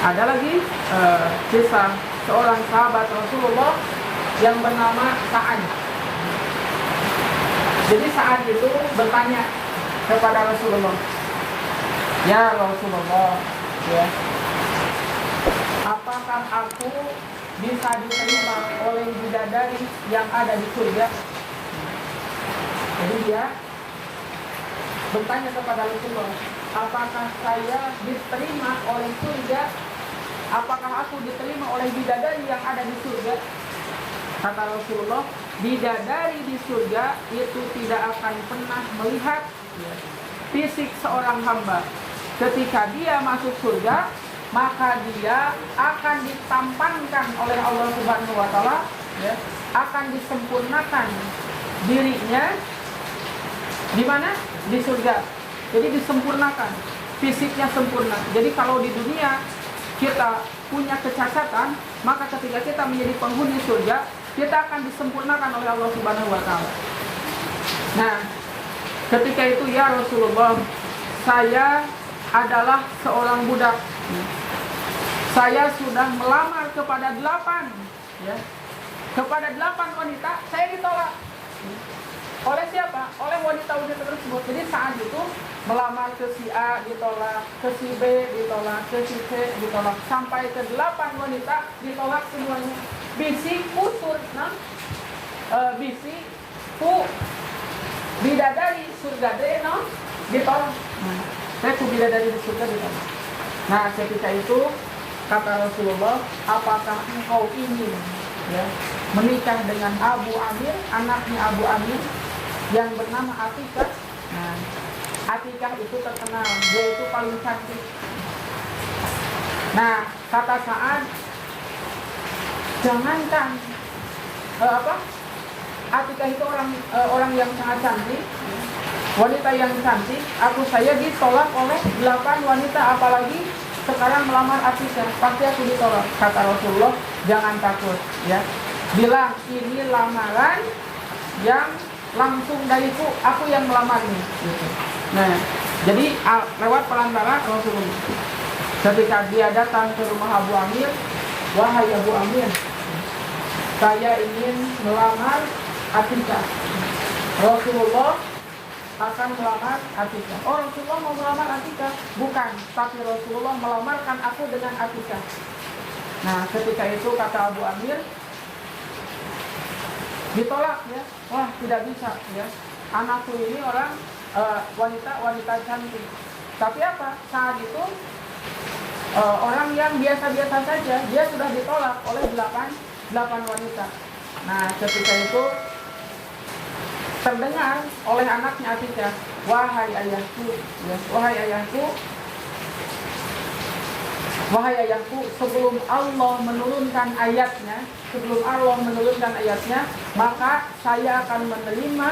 Ada lagi kisah seorang sahabat Rasulullah yang bernama Sa'ad. Jadi Sa'ad itu bertanya kepada Rasulullah, ya Rasulullah, ya, apakah aku bisa diterima oleh bidadari yang ada di surga? Jadi dia bertanya kepada Rasulullah, apakah saya diterima oleh surga? Apakah aku diterima oleh bidadari yang ada di surga? Kata Rasulullah, bidadari di surga itu tidak akan pernah melihat fisik seorang hamba. Ketika dia masuk surga, maka dia akan ditampankan oleh Allah Subhanahu wa Ta'ala, ya, akan disempurnakan dirinya di mana? Di surga. Jadi disempurnakan, fisiknya sempurna. Jadi kalau di dunia kita punya kecacatan, maka ketika kita menjadi penghuni surga, kita akan disempurnakan oleh Allah Subhanahu wa Ta'ala. Nah, ketika itu, ya Rasulullah, saya adalah seorang budak. Saya sudah melamar kepada 8, ya. Kepada 8 wanita, saya ditolak. Oleh siapa? Oleh wanita-wanita tersebut. Jadi saat itu melamar ke si A ditolak, ke si B ditolak, ke si C ditolak, sampai ke 8 wanita ditolak semuanya. Bisi kusur, nah, bisi ku bidadari surga deh, no, ditolak. Nah, saya ku bidadari di surga ditolak. Nah, ketika itu kata Rasulullah, apakah engkau ingin, ya, menikah dengan Abu Amir, anaknya Abu Amir yang bernama Atikah? Nah, Atikah itu terkenal, dia itu paling cantik. Nah, kata Sa'ad, jangankan Atikah itu orang yang sangat cantik, wanita yang cantik, saya ditolak oleh 8 wanita, apalagi sekarang melamar Atikah, pasti aku ditolak. Kata Rasulullah, jangan takut, ya, bilang ini lamaran yang langsung dariku, aku yang melamarnya, gitu. Nah, jadi lewat perantara Rasulullah. Ketika dia datang ke rumah Abu Amir, wahai Abu Amir, saya ingin melamar Atikah. Rasulullah akan melamar Atikah. Oh, Rasulullah mau melamar Atikah? Bukan, tapi Rasulullah melamarkan aku dengan Atikah. Nah, ketika itu kata Abu Amir, ditolak, ya. Wah, tidak bisa, ya. Anakku ini orang wanita cantik. Tapi apa? Saat itu orang yang biasa-biasa saja, dia sudah ditolak oleh 8 wanita. Nah, ketika itu terdengar oleh anaknya Atikah, wahai ayahku, ya, wahai ayahku, sebelum Allah menurunkan ayatnya, maka saya akan menerima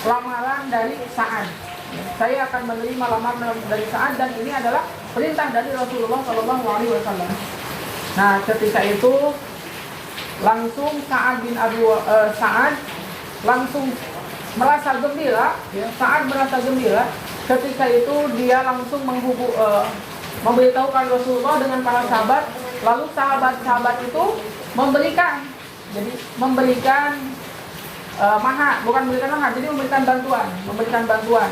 lamaran dari Sa'ad. Saya akan menerima lamaran dari Sa'ad, dan ini adalah perintah dari Rasulullah SAW. Nah, ketika itu langsung Sa'ad langsung merasa gembira, ya. Sa'ad merasa gembira. Ketika itu dia langsung memberitahukan Rasulullah dengan para sahabat. Lalu sahabat-sahabat itu memberikan memberikan bantuan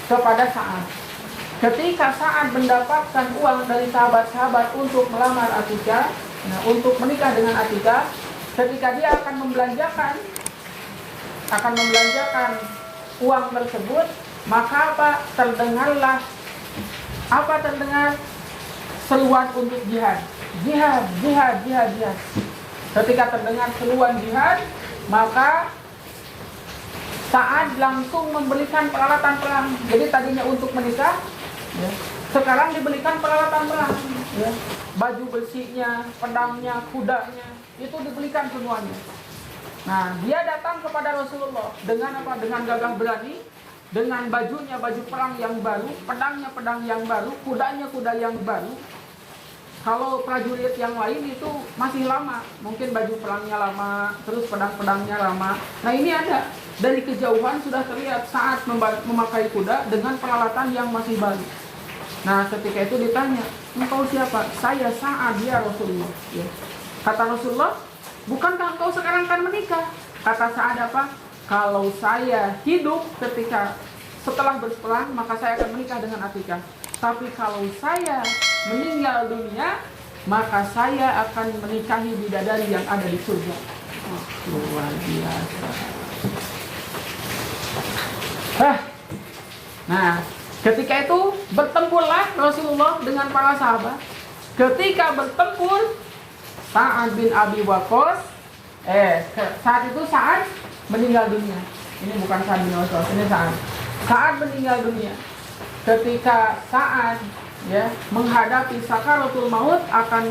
kepada Sa'ad. Ketika Sa'ad mendapatkan uang dari sahabat-sahabat untuk melamar Atikah, untuk menikah dengan Atikah, ketika dia akan membelanjakan uang tersebut, maka terdengar seruan untuk jihad. Ketika terdengar seruan jihad, maka Sa'ad langsung membelikan peralatan perang. Jadi tadinya untuk menikah, ya, sekarang dibelikan peralatan perang, ya. Baju besinya, pedangnya, kudanya, itu dibelikan semuanya. Nah, dia datang kepada Rasulullah dengan apa? Dengan gagah berani, dengan bajunya baju perang yang baru, pedangnya pedang yang baru, kudanya kuda yang baru. Kalau prajurit yang lain itu masih lama, mungkin baju perangnya lama, terus pedang-pedangnya lama. Nah, ini ada, dari kejauhan sudah terlihat saat memakai kuda dengan peralatan yang masih baru. Nah, ketika itu ditanya, engkau siapa? Saya Sa'ad ya Rasulullah. Ya. Kata Rasulullah, bukankah engkau sekarang akan menikah? Kata Sa'ad apa? Kalau saya hidup ketika setelah berperang, maka saya akan menikah dengan Atikah. Tapi kalau saya meninggal dunia, maka saya akan menikahi bidadari yang ada di surga. Oh, luar biasa. Nah, ketika itu bertempurlah Rasulullah dengan para sahabat. Ketika bertempur, Sa'ad bin Abi Waqqas, saat itu Sa'ad meninggal dunia. Ini bukan Sa'ad bin Waqqas, ini Sa'ad. Sa'ad meninggal dunia. Ketika Sa'ad menghadapi sakaratul maut akan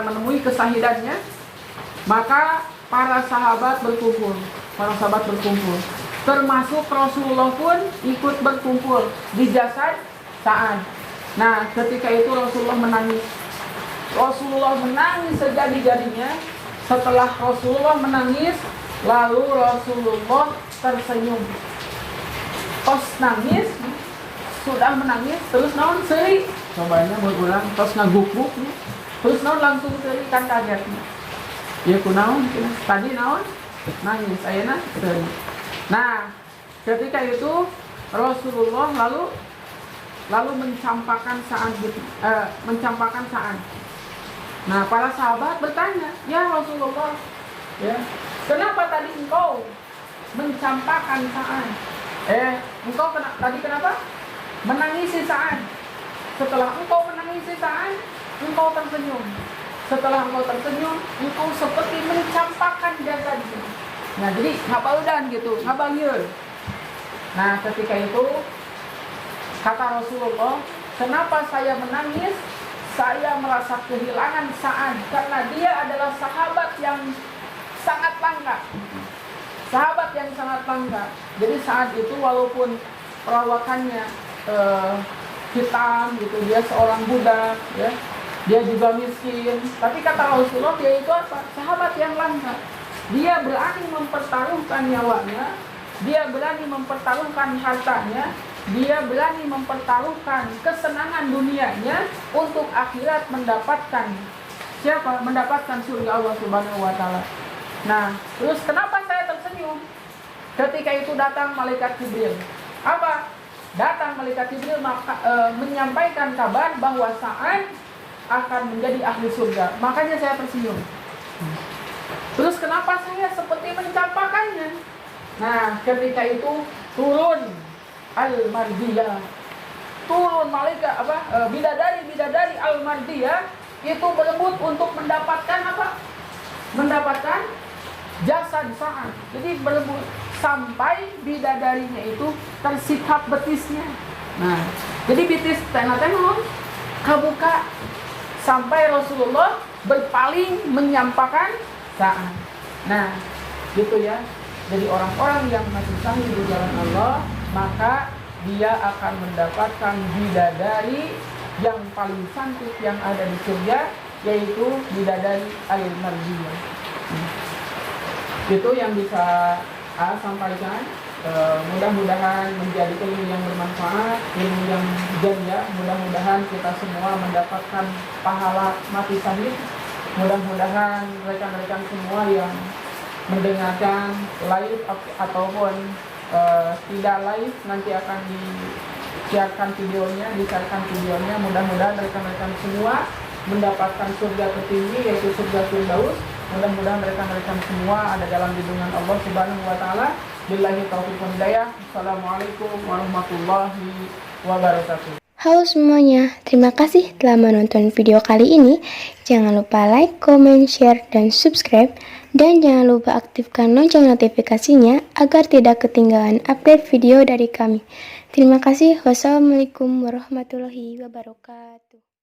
menemui kesahidannya, maka para sahabat berkumpul. Termasuk Rasulullah pun ikut berkumpul di jasad Sa'ad. Nah, ketika itu Rasulullah menangis. Rasulullah menangis sejadi-jadinya. Setelah Rasulullah menangis, lalu Rasulullah tersenyum. Pas nangis, sudah menangis, terus naon seri. Cobanya berulang, terus ngaguk-guk, terus naon langsung seri, kan kagetnya. Ya kunaon, tadi naon nangis, ayeuna seri. Nah, ketika itu Rasulullah lalu mencampakkan Sa'ad. Nah, para sahabat bertanya, ya Rasulullah, kenapa tadi engkau mencampakkan Sa'ad? Engkau tadi kenapa menangisi Sa'ad? Setelah engkau menangisi Sa'ad, engkau tersenyum. Setelah engkau tersenyum, engkau seperti mencampakkan jasadnya. Nah, jadi ngabaudan gitu, ngabangyeur. Nah, ketika itu kata Rasulullah, kenapa saya menangis? Saya merasa kehilangan Sa'ad karena dia adalah sahabat yang sangat langka. Jadi Sa'ad itu walaupun perawakannya hitam gitu, dia seorang budak, ya, dia juga miskin. Tapi kata Rasulullah, dia itu apa? Sahabat yang langka. Dia berani mempertaruhkan nyawanya, dia berani mempertaruhkan hartanya, dia berani mempertaruhkan kesenangan dunianya untuk akhirat mendapatkan siapa? Mendapatkan surga Allah Subhanahu wa taala. Nah, terus kenapa saya tersenyum? Ketika itu datang malaikat Jibril. Apa? Datang malaikat Jibril menyampaikan kabar bahwa Sa'ad akan menjadi ahli surga. Makanya saya tersenyum. Terus kenapa saya seperti mencampakkannya? Nah, ketika itu turun Al-Mardiyah. Turun malaikat bidadari Al-Mardiyah itu berebut untuk mendapatkan apa? Mendapatkan jasad Sa'ad. Jadi berebut sampai bidadarinya itu tersikat betisnya. Nah, jadi betis tena-tena kabuka sampai Rasulullah berpaling menyampaikan Sa'ad. Nah, gitu ya. Jadi orang-orang yang masih sahih di jalan Allah, maka dia akan mendapatkan bidadari yang paling cantik yang ada di surga, yaitu bidadari Al-Mardiyah. Itu yang bisa sampaikan. Mudah-mudahan menjadi ilmu yang bermanfaat, ilmu yang jaya. Mudah-mudahan kita semua mendapatkan pahala mati syahid. Mudah-mudahan rekan-rekan semua yang mendengarkan live ataupun tidak live nanti akan disiarkan videonya. Mudah-mudahan rekan-rekan semua mendapatkan surga tertinggi, yaitu surga Firdaus. Mudah-mudahan rekan-rekan semua ada dalam lindungan Allah Subhanahu wa taala. Billahi taufiq wal hidayah. Assalamualaikum warahmatullahi wabarakatuh. Halo semuanya, terima kasih telah menonton video kali ini. Jangan lupa like, comment, share, dan subscribe. Dan jangan lupa aktifkan lonceng notifikasinya agar tidak ketinggalan update video dari kami. Terima kasih. Wassalamualaikum warahmatullahi wabarakatuh.